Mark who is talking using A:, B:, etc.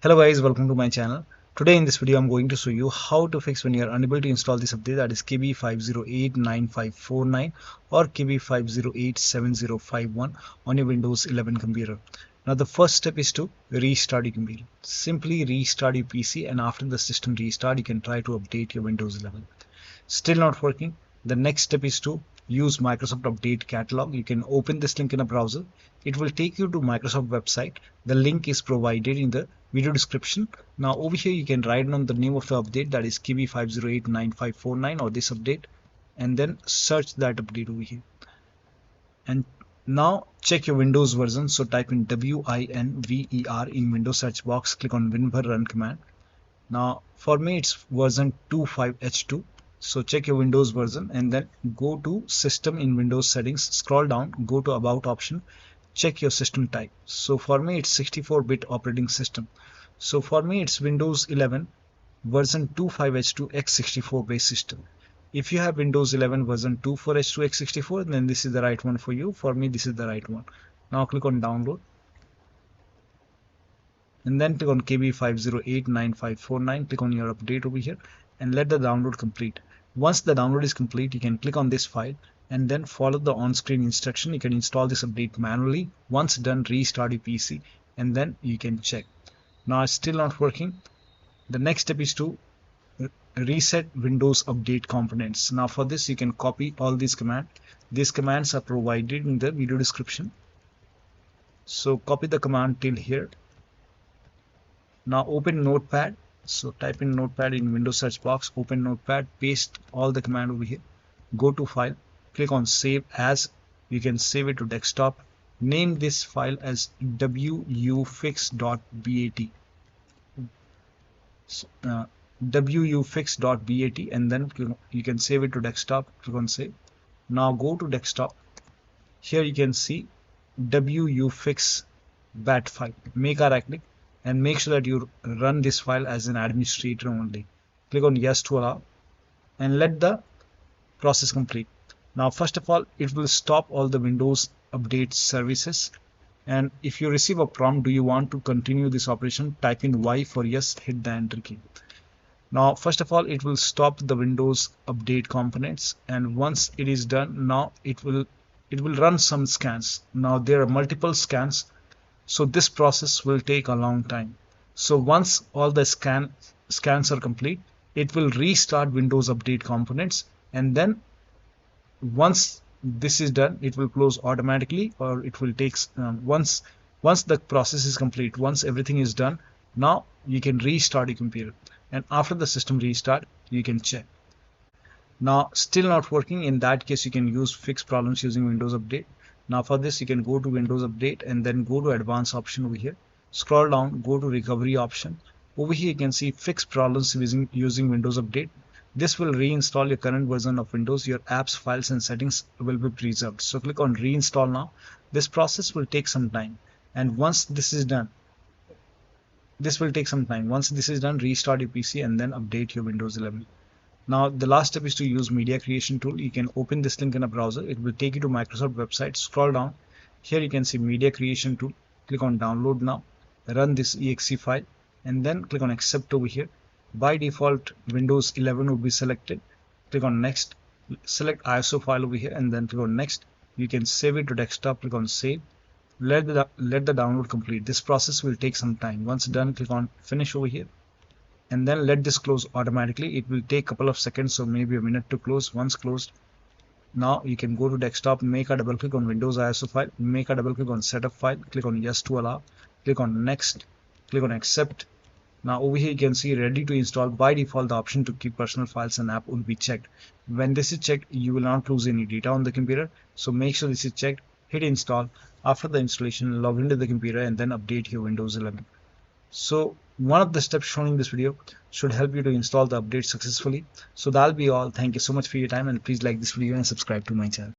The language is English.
A: Hello guys, welcome to my channel. Today in this video I'm going to show you how to fix when you are unable to install this update, that is KB5089549 or KB5087051 on your Windows 11 computer. Now the first step is to restart your computer. Simply restart your PC, and after the system restart you can try to update your Windows 11. Still not working? The next step is to use Microsoft Update Catalog. You can open this link in a browser. It will take you to Microsoft website. The link is provided in the video description. Now over here you can write down the name of the update, that is KB5089549 or this update, and then search that update over here. And now check your Windows version. So type in WINVER in Windows search box, click on WinVer run command. Now for me it's version 25H2. So check your Windows version and then go to system in Windows settings, scroll down, go to about option, check your system type. So for me it's 64-bit operating system. So for me it's Windows 11 version 25H2 x64 base system. If you have Windows 11 version 24H2 x64, then this is the right one for you. For me this is the right one. Now click on download and then click on KB5089549, click on your update over here and let the download complete. Once the download is complete, you can click on this file and then follow the on-screen instruction. You can install this update manually. Once done, restart your PC and then you can check. Now it's still not working. The next step is to reset Windows update components. Now for this you can copy all these commands. These commands are provided in the video description. So copy the command till here. Now open Notepad. So type in Notepad in Windows search box, open Notepad, paste all the command over here, go to file, click on save as. You can save it to desktop. Name this file as Wufix.bat, Wufix.bat, and then you can save it to desktop. Click on save. Now go to desktop. Here you can see Wufix.bat file. Make a right click and make sure that you run this file as an administrator only. Click on yes to allow and let the process complete. Now first of all, it will stop all the Windows update services, and if you receive a prompt, do you want to continue this operation, type in Y for yes, hit the enter key. Now first of all, it will stop the Windows update components, and once it is done, now it will run some scans. Now there are multiple scans, so this process will take a long time. So once all the scans are complete, it will restart Windows update components, and then once this is done, it will close automatically, or it will take once the process is complete, once everything is done, now you can restart your computer, and after the system restart you can check. Now still not working? In that case you can use fix problems using Windows Update. Now for this you can go to Windows Update and then go to advanced option over here, scroll down, go to recovery option. Over here you can see fix problems using Windows Update. This will reinstall your current version of Windows. Your apps, files and settings will be preserved. So click on reinstall now. This process will take some time, and once this is done, this will take some time. Once this is done, restart your PC and then update your Windows 11. Now the last step is to use media creation tool. You can open this link in a browser. It will take you to Microsoft website. Scroll down. Here you can see media creation tool. Click on download now. Run this exe file and then click on accept over here. By default Windows 11 will be selected. Click on next. Select ISO file over here and then click on next. You can save it to desktop. Click on save. Let the download complete. This process will take some time. Once done, click on finish over here and then let this close automatically. It will take a couple of seconds, so maybe a minute to close. Once closed, now you can go to desktop, make a double click on Windows ISO file, make a double click on setup file, click on yes to allow, click on next, click on accept. Now over here you can see ready to install. By default the option to keep personal files and app will be checked. When this is checked, you will not lose any data on the computer, so make sure this is checked. Hit install. After the installation, log into the computer and then update your Windows 11. So one of the steps shown in this video should help you to install the update successfully. So that'll be all. Thank you so much for your time, and please like this video and subscribe to my channel.